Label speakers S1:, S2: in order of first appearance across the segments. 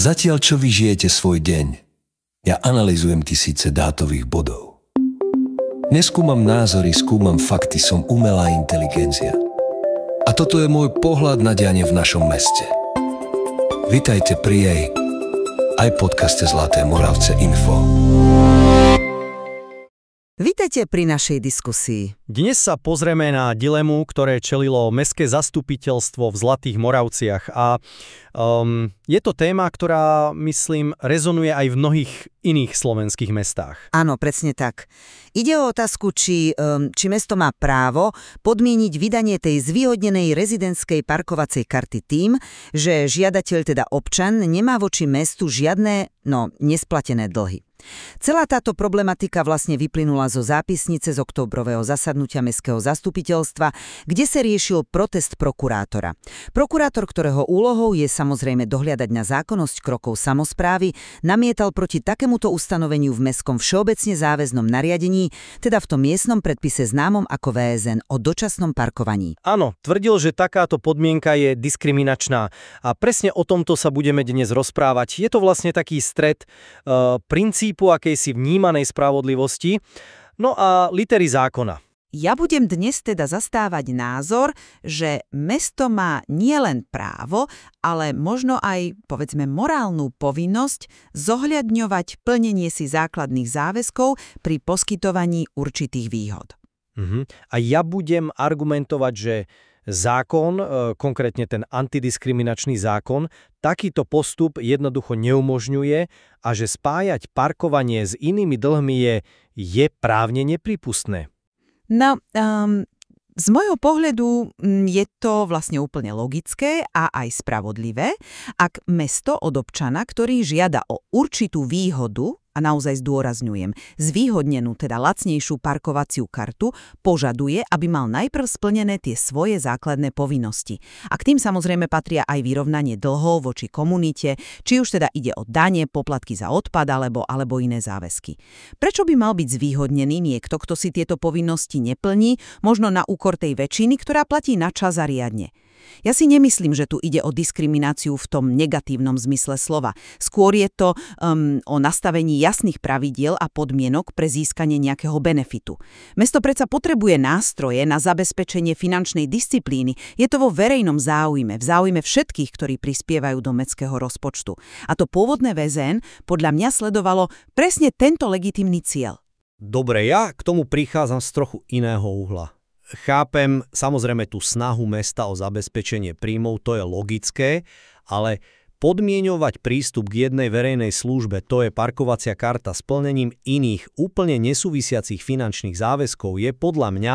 S1: Zatiaľ, čo vy žijete svoj deň, ja analyzujem tisíce dátových bodov. Neskúmam názory, skúmam fakty, som umelá inteligencia. A toto je môj pohľad na dianie v našom meste. Vitajte pri jej aj podcaste Zlaté Moravce Info.
S2: Vitajte pri našej diskusii.
S3: Dnes sa pozrieme na dilemu, ktoré čelilo mestské zastupiteľstvo v Zlatých Moravciach. A je to téma, ktorá, myslím, rezonuje aj v mnohých iných slovenských mestách.
S2: Áno, presne tak. Ide o otázku, či mesto má právo podmieniť vydanie tej zvýhodnenej rezidentskej parkovacej karty tým, že žiadateľ, teda občan, nemá voči mestu žiadne, nesplatené dlhy. Celá táto problematika vlastne vyplynula zo zápisnice z októbrového zasadnutia mestského zastupiteľstva, kde sa riešil protest prokurátora. Prokurátor, ktorého úlohou je samozrejme dohliadať na zákonnosť krokov samosprávy, namietal proti takémuto ustanoveniu v mestskom všeobecne záväznom nariadení, teda v tom miestnom predpise známom ako VSN o dočasnom parkovaní.
S3: Áno, tvrdil, že takáto podmienka je diskriminačná a presne o tomto sa budeme dnes rozprávať. Je to vlastne taký stret princípu akejsi vnímanej spravodlivosti, no a litery zákona.
S2: Ja budem dnes teda zastávať názor, že mesto má nielen právo, ale možno aj, povedzme, morálnu povinnosť zohľadňovať plnenie si základných záväzkov pri poskytovaní určitých výhod.
S3: A ja budem argumentovať, že zákon, konkrétne ten antidiskriminačný zákon, takýto postup jednoducho neumožňuje a že spájať parkovanie s inými dlhmi je právne nepripustné.
S2: No, z môjho pohľadu je to vlastne úplne logické a aj spravodlivé, ak mesto od občana, ktorý žiada o určitú výhodu, a naozaj zdôrazňujem, zvýhodnenú, teda lacnejšiu parkovaciu kartu, požaduje, aby mal najprv splnené tie svoje základné povinnosti. A k tým samozrejme patria aj vyrovnanie dlhov voči komunite, či už teda ide o dane, poplatky za odpad alebo iné záväzky. Prečo by mal byť zvýhodnený niekto, kto si tieto povinnosti neplní, možno na úkor tej väčšiny, ktorá platí na čas a riadne? Ja si nemyslím, že tu ide o diskrimináciu v tom negatívnom zmysle slova. Skôr je to o nastavení jasných pravidiel a podmienok pre získanie nejakého benefitu. Mesto predsa potrebuje nástroje na zabezpečenie finančnej disciplíny. Je to vo verejnom záujme, v záujme všetkých, ktorí prispievajú do mestského rozpočtu. A to pôvodné VZN podľa mňa sledovalo presne tento legitímny cieľ.
S3: Dobre, ja k tomu prichádzam z trochu iného uhla. Chápem samozrejme tú snahu mesta o zabezpečenie príjmov, to je logické, ale podmieňovať prístup k jednej verejnej službe, to je parkovacia karta, s plnením iných úplne nesúvisiacich finančných záväzkov je podľa mňa,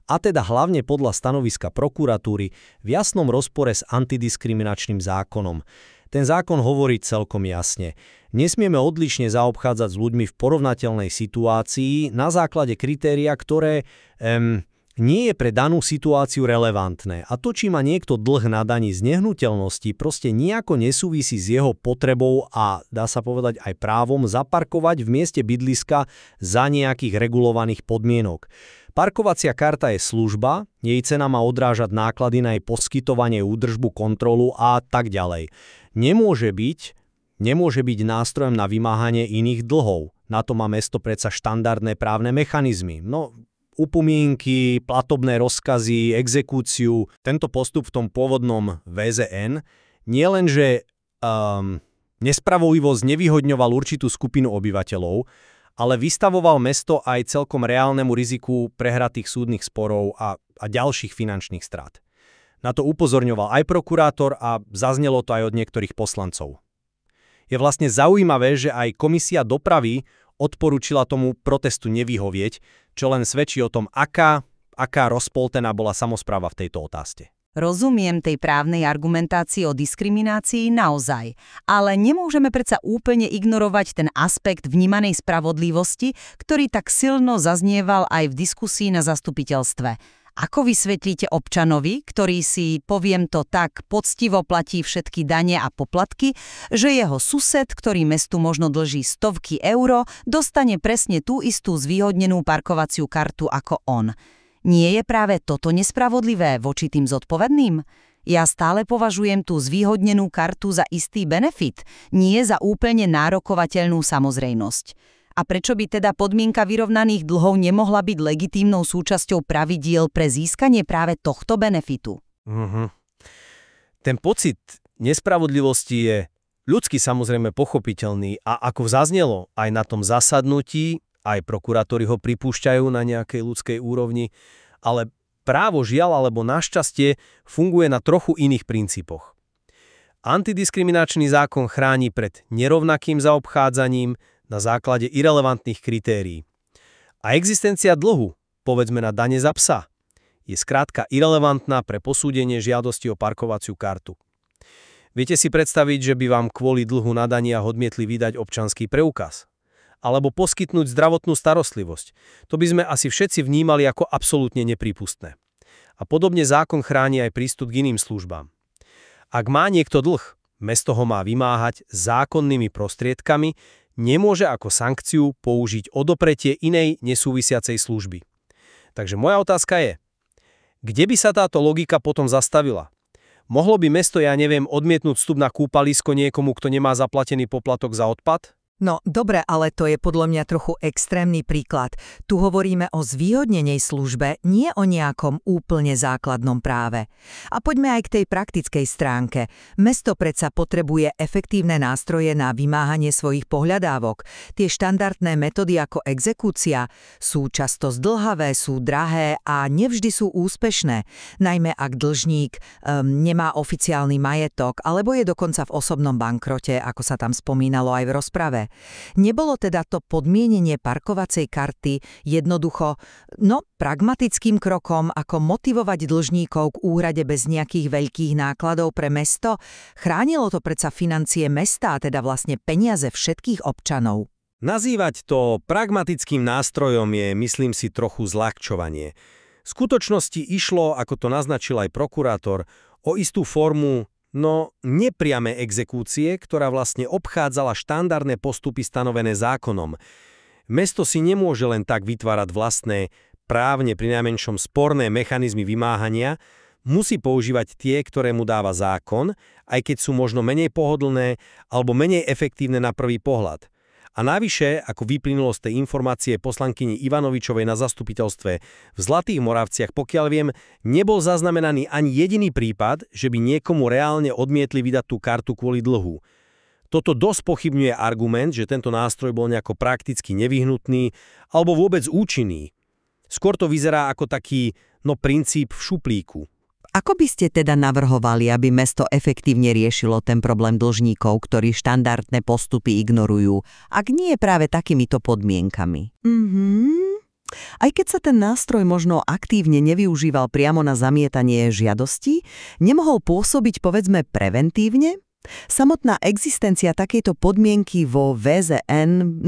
S3: a teda hlavne podľa stanoviska prokuratúry, v jasnom rozpore s antidiskriminačným zákonom. Ten zákon hovorí celkom jasne. Nesmieme odlišne zaobchádzať s ľuďmi v porovnateľnej situácii na základe kritéria, ktoré nie je pre danú situáciu relevantné a to, či má niekto dlh na daní z nehnuteľnosti, proste nejako nesúvisí s jeho potrebou a, dá sa povedať, aj právom zaparkovať v mieste bydliska za nejakých regulovaných podmienok. Parkovacia karta je služba, jej cena má odrážať náklady na jej poskytovanie, údržbu, kontrolu a tak ďalej. Nemôže byť nástrojom na vymáhanie iných dlhov. Na to má mesto predsa štandardné právne mechanizmy. Upomienky, platobné rozkazy, exekúciu. Tento postup v tom pôvodnom VZN nielenže nespravodlivosť nevyhodňoval určitú skupinu obyvateľov, ale vystavoval mesto aj celkom reálnemu riziku prehratých súdnych sporov a ďalších finančných strát. Na to upozorňoval aj prokurátor a zaznelo to aj od niektorých poslancov. Je vlastne zaujímavé, že aj Komisia dopravy odporúčila tomu protestu nevyhovieť, čo len svedčí o tom, aká rozpoltená bola samospráva v tejto otázke.
S4: Rozumiem tej právnej argumentácii o diskriminácii naozaj, ale nemôžeme predsa úplne ignorovať ten aspekt vnímanej spravodlivosti, ktorý tak silno zaznieval aj v diskusii na zastupiteľstve. Ako vysvetlíte občanovi, ktorý si, poviem to tak, poctivo platí všetky dane a poplatky, že jeho sused, ktorý mestu možno dlží stovky eur, dostane presne tú istú zvýhodnenú parkovaciu kartu ako on? Nie je práve toto nespravodlivé voči tým zodpovedným? Ja stále považujem tú zvýhodnenú kartu za istý benefit, nie za úplne nárokovateľnú samozrejnosť. A prečo by teda podmienka vyrovnaných dlhov nemohla byť legitímnou súčasťou pravidiel pre získanie práve tohto benefitu?
S3: Ten pocit nespravodlivosti je ľudsky samozrejme pochopiteľný a ako zaznelo aj na tom zasadnutí, aj prokurátori ho pripúšťajú na nejakej ľudskej úrovni, ale právo žiaľ alebo našťastie funguje na trochu iných princípoch. Antidiskriminačný zákon chráni pred nerovnakým zaobchádzaním na základe irelevantných kritérií. A existencia dlhu, povedzme na dane za psa, je skrátka irelevantná pre posúdenie žiadosti o parkovaciu kartu. Viete si predstaviť, že by vám kvôli dlhu na daniach odmietli vydať občanský preukaz? Alebo poskytnúť zdravotnú starostlivosť. To by sme asi všetci vnímali ako absolútne neprípustné. A podobne zákon chráni aj prístup k iným službám. Ak má niekto dlh, mesto ho má vymáhať zákonnými prostriedkami, nemôže ako sankciu použiť odopretie inej nesúvisiacej služby. Takže moja otázka je, kde by sa táto logika potom zastavila? Mohlo by mesto, odmietnúť vstup na kúpalisko niekomu, kto nemá zaplatený poplatok za odpad?
S2: No, dobre, ale to je podľa mňa trochu extrémny príklad. Tu hovoríme o zvýhodnenej službe, nie o nejakom úplne základnom práve. A poďme aj k tej praktickej stránke. Mesto predsa potrebuje efektívne nástroje na vymáhanie svojich pohľadávok. Tie štandardné metódy ako exekúcia sú často zdĺhavé, sú drahé a nevždy sú úspešné. Najmä ak dlžník nemá oficiálny majetok alebo je dokonca v osobnom bankrote, ako sa tam spomínalo aj v rozprave. Nebolo teda to podmienenie parkovacej karty jednoducho, pragmatickým krokom, ako motivovať dlžníkov k úhrade bez nejakých veľkých nákladov pre mesto? Chránilo to predsa financie mesta, a teda vlastne peniaze všetkých občanov.
S3: Nazývať to pragmatickým nástrojom je, myslím si, trochu zľahčovanie. V skutočnosti išlo, ako to naznačil aj prokurátor, o istú formu nepriame exekúcie, ktorá vlastne obchádzala štandardné postupy stanovené zákonom. Mesto si nemôže len tak vytvárať vlastné, právne prinajmenšom sporné mechanizmy vymáhania, musí používať tie, ktoré mu dáva zákon, aj keď sú možno menej pohodlné alebo menej efektívne na prvý pohľad. A navyše, ako vyplynulo z tej informácie poslankyni Ivanovičovej na zastupiteľstve v Zlatých Moravciach, pokiaľ viem, nebol zaznamenaný ani jediný prípad, že by niekomu reálne odmietli vydať tú kartu kvôli dlhu. Toto dosť pochybňuje argument, že tento nástroj bol nejako prakticky nevyhnutný alebo vôbec účinný. Skôr to vyzerá ako taký, princíp v šuplíku.
S2: Ako by ste teda navrhovali, aby mesto efektívne riešilo ten problém dlžníkov, ktorí štandardné postupy ignorujú, ak nie je práve takýmito podmienkami? Aj keď sa ten nástroj možno aktívne nevyužíval priamo na zamietanie žiadosti, nemohol pôsobiť povedzme preventívne? Samotná existencia takejto podmienky vo VZN,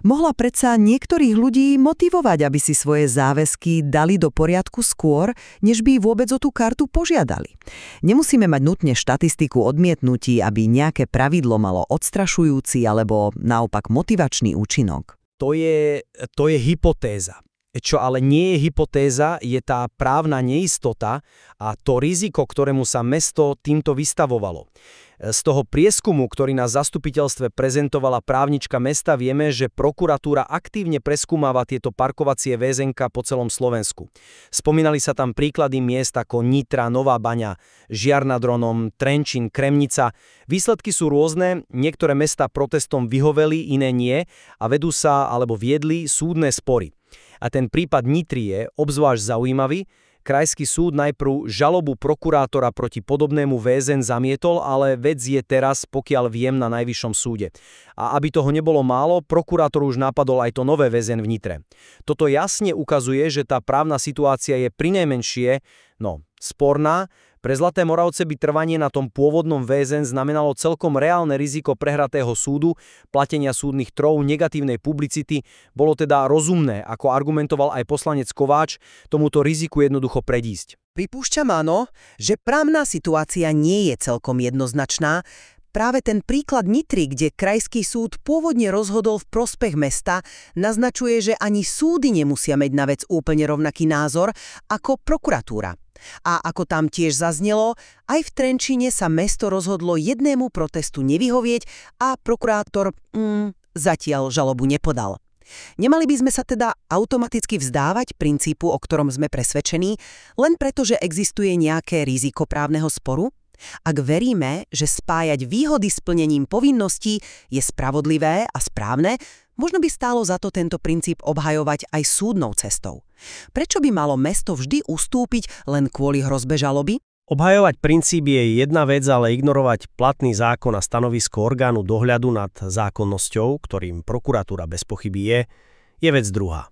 S2: mohla predsa niektorých ľudí motivovať, aby si svoje záväzky dali do poriadku skôr, než by vôbec o tú kartu požiadali. Nemusíme mať nutne štatistiku odmietnutí, aby nejaké pravidlo malo odstrašujúci alebo naopak motivačný účinok.
S3: To je hypotéza. Čo ale nie je hypotéza, je tá právna neistota a to riziko, ktorému sa mesto týmto vystavovalo. Z toho prieskumu, ktorý na zastupiteľstve prezentovala právnička mesta, vieme, že prokuratúra aktívne preskúmava tieto parkovacie väzenka po celom Slovensku. Spomínali sa tam príklady miest ako Nitra, Nová Baňa, Žiar nad Hronom, Trenčín, Kremnica. Výsledky sú rôzne, niektoré mestá protestom vyhoveli, iné nie a vedú sa alebo viedli súdne spory. A ten prípad Nitry je obzvlášť zaujímavý. Krajský súd najprv žalobu prokurátora proti podobnému VZN zamietol, ale vec je teraz, pokiaľ viem, na Najvyššom súde. A aby toho nebolo málo, prokurátor už napadol aj to nové VZN v Nitre. Toto jasne ukazuje, že tá právna situácia je prinajmenšie, sporná. Pre Zlaté Moravce by trvanie na tom pôvodnom VZN znamenalo celkom reálne riziko prehratého súdu, platenia súdnych trov, negatívnej publicity. Bolo teda rozumné, ako argumentoval aj poslanec Kováč, tomuto riziku jednoducho predísť.
S5: Pripúšťam áno, že právna situácia nie je celkom jednoznačná, Práve ten príklad Nitry, kde krajský súd pôvodne rozhodol v prospech mesta, naznačuje, že ani súdy nemusia mať na vec úplne rovnaký názor ako prokuratúra. A ako tam tiež zaznelo, aj v Trenčíne sa mesto rozhodlo jednému protestu nevyhovieť a prokurátor zatiaľ žalobu nepodal. Nemali by sme sa teda automaticky vzdávať princípu, o ktorom sme presvedčení, len preto, že existuje nejaké riziko právneho sporu? Ak veríme, že spájať výhody s plnením povinností je spravodlivé a správne, možno by stálo za to tento princíp obhajovať aj súdnou cestou. Prečo by malo mesto vždy ustúpiť len kvôli hrozbe žaloby?
S3: Obhajovať princíp je jedna vec, ale ignorovať platný zákon a stanovisko orgánu dohľadu nad zákonnosťou, ktorým prokuratúra bez pochyby je vec druhá.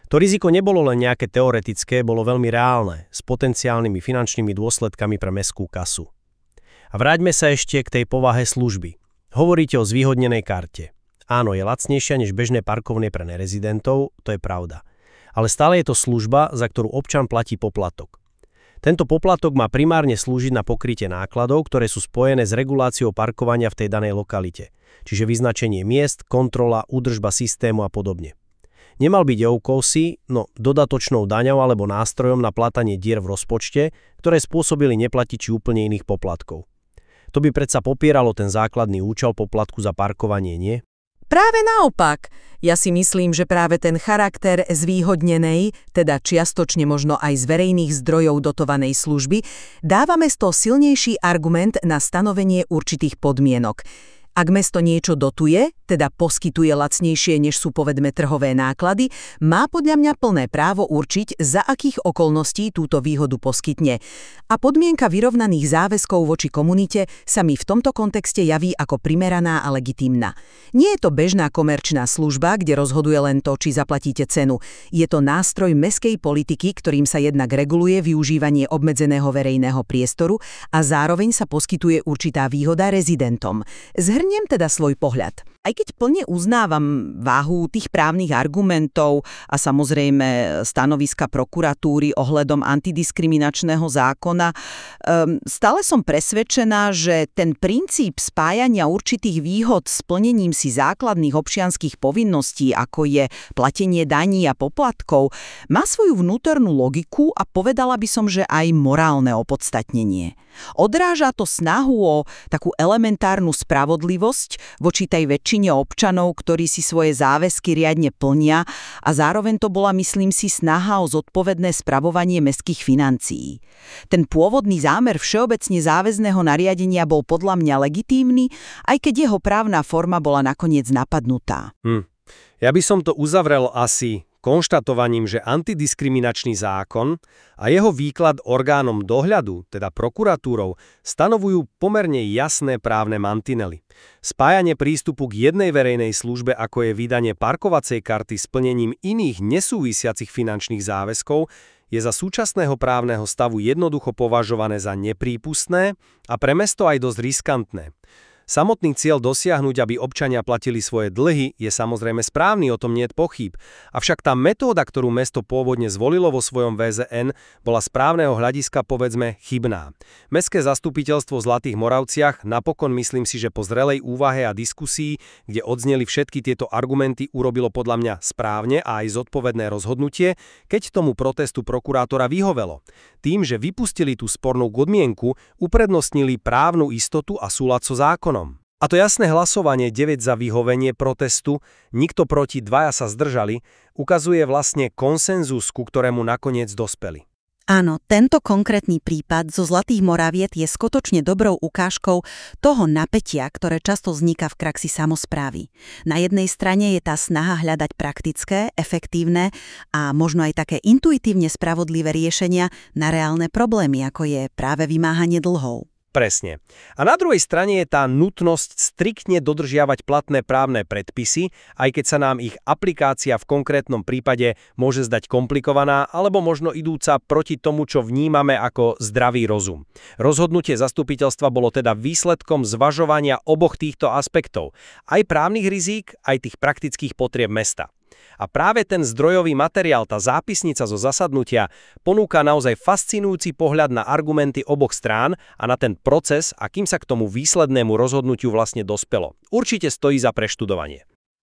S3: To riziko nebolo len nejaké teoretické, bolo veľmi reálne, s potenciálnymi finančnými dôsledkami pre mestskú kasu. A vráťme sa ešte k tej povahe služby. Hovoríte o zvýhodnenej karte. Áno, je lacnejšia než bežné parkovnie pre nerezidentov, to je pravda. Ale stále je to služba, za ktorú občan platí poplatok. Tento poplatok má primárne slúžiť na pokrytie nákladov, ktoré sú spojené s reguláciou parkovania v tej danej lokalite, čiže vyznačenie miest, kontrola, údržba systému a podobne. Nemal byť joukosí, no dodatočnou daňou alebo nástrojom na platanie dier v rozpočte, ktoré spôsobili neplatiči úplne iných poplatkov. To by predsa popieralo ten základný účel poplatku za parkovanie, nie?
S2: Práve naopak. Ja si myslím, že práve ten charakter zvýhodnenej, teda čiastočne možno aj z verejných zdrojov dotovanej služby, dáva mesto silnejší argument na stanovenie určitých podmienok. Ak mesto niečo dotuje, teda poskytuje lacnejšie, než sú povedme trhové náklady, má podľa mňa plné právo určiť, za akých okolností túto výhodu poskytne. A podmienka vyrovnaných záväzkov voči komunite sa mi v tomto kontexte javí ako primeraná a legitímna. Nie je to bežná komerčná služba, kde rozhoduje len to, či zaplatíte cenu. Je to nástroj mestskej politiky, ktorým sa jednak reguluje využívanie obmedzeného verejného priestoru a zároveň sa poskytuje určitá výhoda rezidentom. Zhrniem teda svoj pohľad. Aj keď plne uznávam váhu tých právnych argumentov a samozrejme stanoviska prokuratúry ohľadom antidiskriminačného zákona, stále som presvedčená, že ten princíp spájania určitých výhod s plnením si základných občianskych povinností, ako je platenie daní a poplatkov, má svoju vnútornú logiku a povedala by som, že aj morálne opodstatnenie. Odráža to snahu o takú elementárnu spravodlivosť voči tej väčšine občanov, ktorí si svoje záväzky riadne plnia a zároveň to bola, myslím si, snaha o zodpovedné spravovanie mestských financií. Ten pôvodný zámer všeobecne záväzného nariadenia bol podľa mňa legitímny, aj keď jeho právna forma bola nakoniec napadnutá.
S3: Ja by som to uzavrel asi konštatovaním, že antidiskriminačný zákon a jeho výklad orgánom dohľadu, teda prokuratúrou, stanovujú pomerne jasné právne mantinely. Spájanie prístupu k jednej verejnej službe, ako je vydanie parkovacej karty s plnením iných nesúvisiacich finančných záväzkov, je za súčasného právneho stavu jednoducho považované za neprípustné a pre mesto aj dosť riskantné. Samotný cieľ dosiahnuť, aby občania platili svoje dlhy, je samozrejme správny, o tom niet pochýb. Avšak tá metóda, ktorú mesto pôvodne zvolilo vo svojom VZN, bola z právneho hľadiska, povedzme, chybná. Mestské zastupiteľstvo v Zlatých Moravciach napokon, myslím si, že po zrelej úvahe a diskusii, kde odzneli všetky tieto argumenty, urobilo podľa mňa správne a aj zodpovedné rozhodnutie, keď tomu protestu prokurátora vyhovelo. Tým, že vypustili tú spornú podmienku, uprednostnili právnu istotu a súlad so zákonom. A to jasné hlasovanie 9 za vyhovenie protestu, nikto proti, 2 sa zdržali, ukazuje vlastne konsenzus, ku ktorému nakoniec dospeli.
S4: Áno, tento konkrétny prípad zo Zlatých Moraviet je skutočne dobrou ukážkou toho napätia, ktoré často vzniká v praxi samosprávy. Na jednej strane je tá snaha hľadať praktické, efektívne a možno aj také intuitívne spravodlivé riešenia na reálne problémy, ako je práve vymáhanie dlhov.
S3: Presne. A na druhej strane je tá nutnosť striktne dodržiavať platné právne predpisy, aj keď sa nám ich aplikácia v konkrétnom prípade môže zdať komplikovaná alebo možno idúca proti tomu, čo vnímame ako zdravý rozum. Rozhodnutie zastupiteľstva bolo teda výsledkom zvažovania oboch týchto aspektov, aj právnych rizík, aj tých praktických potrieb mesta.
S6: A práve ten zdrojový materiál, tá zápisnica zo zasadnutia, ponúka naozaj fascinujúci pohľad na argumenty oboch strán a na ten proces, akým sa k tomu výslednému rozhodnutiu vlastne dospelo. Určite stojí za preštudovanie.